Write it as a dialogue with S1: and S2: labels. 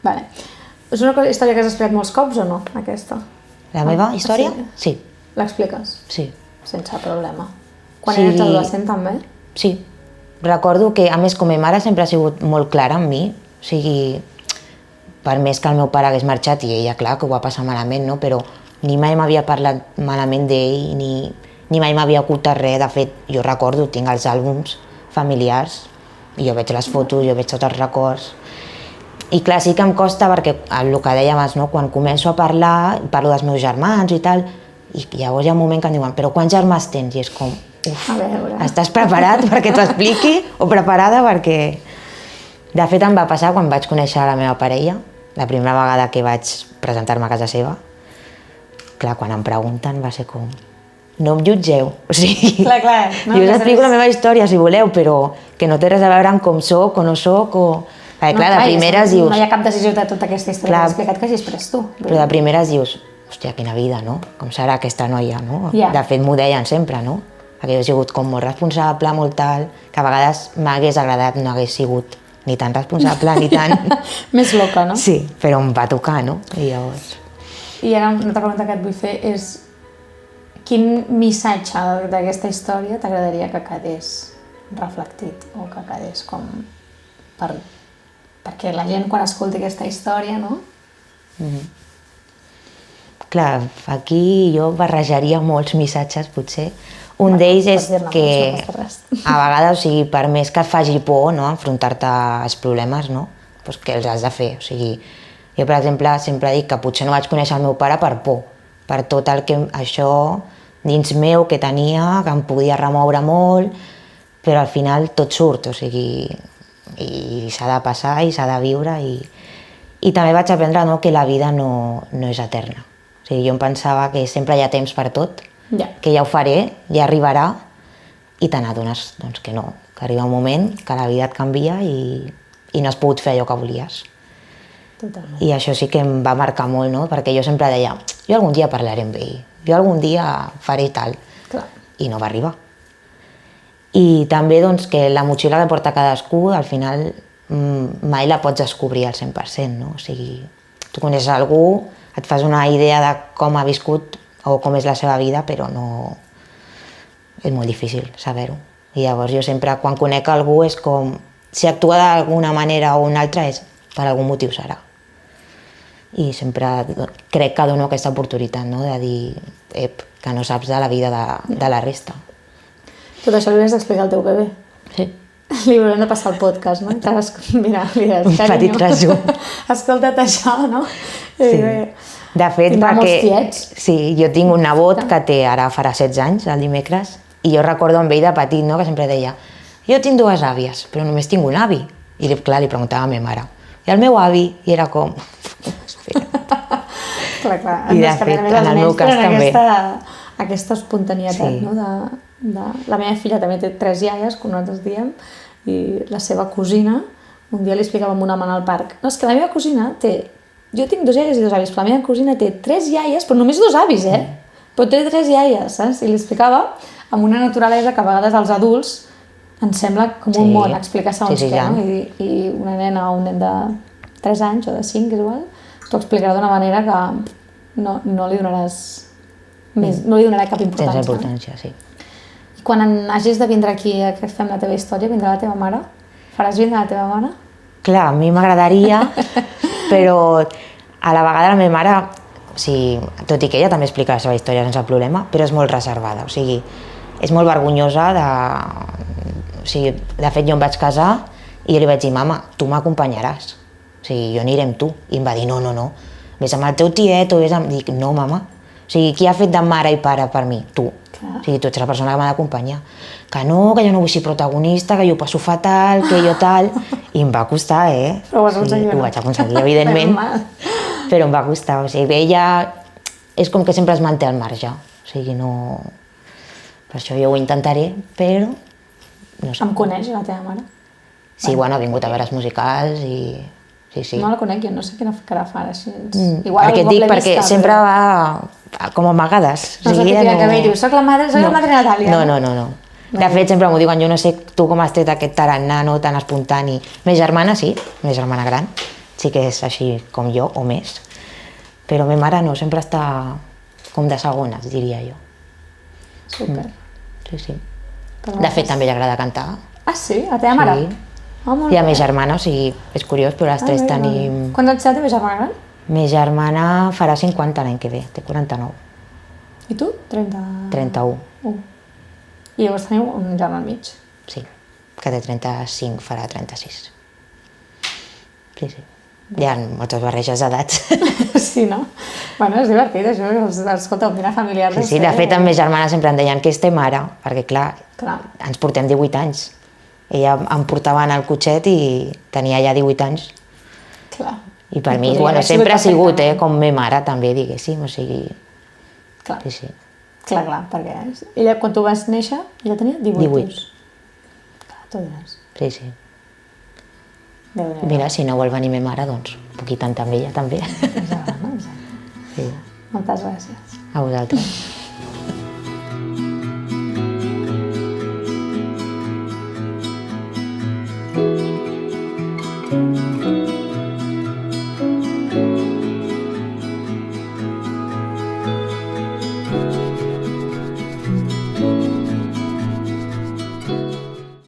S1: Vale. És una història que has explicat molts cops o no, aquesta?
S2: La meva història? Sí.
S1: L'expliques?
S2: Sí.
S1: Sense problema. Quan eres adolescent també?
S2: Sí. Recordo que, a més, com a mare sempre ha sigut molt clara amb mi, o sigui, per més que el meu pare hagués marxat, i ella, clar, que ho va passar malament, no? Però ni mai m'havia parlat malament d'ell, ni mai m'havia ocultat res. De fet, jo recordo, tinc els àlbums familiars, i jo veig les fotos, jo veig tots els records. I clar, sí que em costa perquè el que deia abans, no? Quan començo a parlar, parlo dels meus germans i tal, i llavors hi ha un moment que em diuen, però quants germans tens? I és com, estàs preparat perquè t'ho expliqui o preparada perquè... De fet, em va passar quan vaig conèixer la meva parella, la primera vegada que vaig presentar-me a casa seva. Clar, quan em pregunten va ser com... No em jutgeu, o sigui...
S1: Clar.
S2: No, jo us explico la meva història, si voleu, però que no té res a veure amb com soc o no soc o... Perquè, clar, de primeres dius...
S1: No hi ha cap decisió de tota aquesta història que has explicat que hagis pres tu.
S2: Però de primeres dius, hòstia, quina vida, no? Com serà aquesta noia, no? De fet, m'ho deien sempre, no? Perquè jo he sigut com molt responsable, molt tal, que a vegades m'hagués agradat, no hagués sigut ni tan responsable, ni tan...
S1: Més loca, no?
S2: Sí, però em va tocar, no? I llavors...
S1: I ara una altra pregunta que et vull fer és quin missatge d'aquesta història t'agradaria que quedés reflectit o que quedés com perquè la gent quan escolti aquesta història, no?
S2: Clar, aquí jo barrejaria molts missatges, potser. Un d'ells és que a vegades, o sigui, per més que et faci por, no, enfrontar-te als problemes, no, doncs que els has de fer. O sigui, jo, per exemple, sempre dic que potser no vaig conèixer el meu pare per por, per tot el que això dins meu que tenia, que em podia remoure molt, però al final tot surt, o sigui, i s'ha de passar i s'ha de viure i també vaig aprendre, no, que la vida no és eterna. O sigui, jo em pensava que sempre hi ha temps per tot, que ja ho faré, ja arribarà, i te n'adones doncs, que no, que arriba un moment que la vida et canvia i no has pogut fer allò que volies.
S1: Totalment.
S2: I això sí que em va marcar molt, no? Perquè jo sempre deia, jo algun dia parlaré amb ell, jo algun dia faré tal, i no va arribar. I també doncs, que la motxilla que porta cadascú, al final mai la pots descobrir al 100%, no? O sigui, tu coneixes algú, et fas una idea de com ha viscut o com és la seva vida, però no... És molt difícil saber-ho. I llavors jo sempre, quan conec algú, és com... Si actua d'alguna manera o una altra, és per algun motiu serà. I sempre crec que dono aquesta oportunitat, no?, de dir que no saps de la vida de la resta.
S1: Tot això li has d'explicar al teu bebè.
S2: Sí.
S1: Li haurem de passar el podcast, no? Mira,
S2: un petit resum.
S1: Escolta't això, no?
S2: Sí. De fet,
S1: tindrà molts tiets.
S2: Sí, jo tinc un nebot que ara farà 16 anys, el dimecres, i jo recordo amb ell de petit, no?, que sempre deia jo tinc dues àvies, però només tinc un avi. I clar, li preguntava a la meva mare. I el meu avi, i era com...
S1: Clar.
S2: I de fet, en el meu cas també.
S1: Aquesta espontanietat, no? La meva filla també té 3 iaies, com nosaltres diem, i la seva cosina, un dia li explicava a un home en el parc, no, és que la meva cosina té... Jo tinc 2 iaies i 2 avis, però la meva cosina té 3 iaies, però només 2 avis, Però té 3 iaies, saps? I li explicava amb una naturalesa que a vegades als adults ens sembla com un món explicar segons què, no? I una nena o un nen de 3 anys o de 5, és igual, t'ho explicarà d'una manera que no li donaràs no li donarà cap importància.
S2: Sense importància, sí.
S1: I quan hagis de vindre aquí a que fem la teva història, vindrà la teva mare? Faràs vindre la teva mare?
S2: Clar, a mi m'agradaria, però a la vegada la meva mare, o sigui, tot i que ella també explica la seva història sense problema, però és molt reservada, o sigui, és molt vergonyosa o sigui, de fet jo em vaig casar i jo li vaig dir, mama, tu m'acompanyaràs, o sigui, jo aniré amb tu. I em va dir, no, vés amb el teu tiet o vés amb... Dic, no, mama, o sigui, qui ha fet de mare i pare per mi? Tu. O sigui, tu ets la persona que m'ha d'acompanyar. Que jo no vull ser protagonista, que jo ho passo fatal, que jo tal... I em va costar,
S1: Però ho vas aconseguir,
S2: ho vaig aconseguir, evidentment, però em va costar. O sigui, ella és com que sempre es manté al marge, o sigui, no... Per això jo ho intentaré, però... No sé.
S1: Em coneix la teva mare?
S2: Sí, bueno, ha vingut a veure els musicals i... Sí.
S1: No la conec, jo no sé quina cara fa així.
S2: Perquè et dic, perquè sempre va com amagades.
S1: No és la típica que ve i diu, soc la madre Natàlia.
S2: No. De fet, sempre m'ho diuen, jo no sé tu com has tret aquest tarannà, no tan espontani. Més germana, sí, més germana gran. sí que és així com jo, o més. Però ma mare no, sempre està com de segones, diria jo.
S1: Super.
S2: Sí, sí.
S1: Però
S2: De fet, també li agrada cantar.
S1: Ah, sí? A la teva mare?
S2: Sí.
S1: Ah, molt
S2: I a
S1: bé.
S2: ma germana, o sigui, és curiós, però les tres
S1: Ah, bé,
S2: tenim...
S1: bé. Quants anys té la teva germana gran?
S2: Ma germana farà 50 l'any que ve, té 49,
S1: I tu? 30...
S2: 31,
S1: I llavors teniu un germà al mig.
S2: sí, que té 35, farà 36. Sí, sí. Hi ha moltes barreges d'edats.
S1: Sí, no? Bueno, és divertit, això. Escolta, un dinar familiar...
S2: Sí, sí, de fet, amb ma germana sempre em deien que és té mare, perquè clar,
S1: Clar.
S2: ens portem 18 anys. Ella em portava en el cotxet i tenia ja 18 anys.
S1: Clar.
S2: I per
S1: I
S2: mi,
S1: podria
S2: bueno,
S1: haver
S2: sempre ha sigut,
S1: perfectament.
S2: com ma mare també, diguéssim, o sigui,
S1: Clar.
S2: sí, sí.
S1: Clar, perquè ella, quan tu vas néixer, ella tenia 18.
S2: 18.
S1: Clar, tu diràs.
S2: Sí, sí.
S1: Déu-n'hi-do.
S2: Mira, si no vol venir ma mare, doncs puc ir tant amb ella també.
S1: Exacte, no? Exacte.
S2: Sí.
S1: Moltes gràcies.
S2: A vosaltres.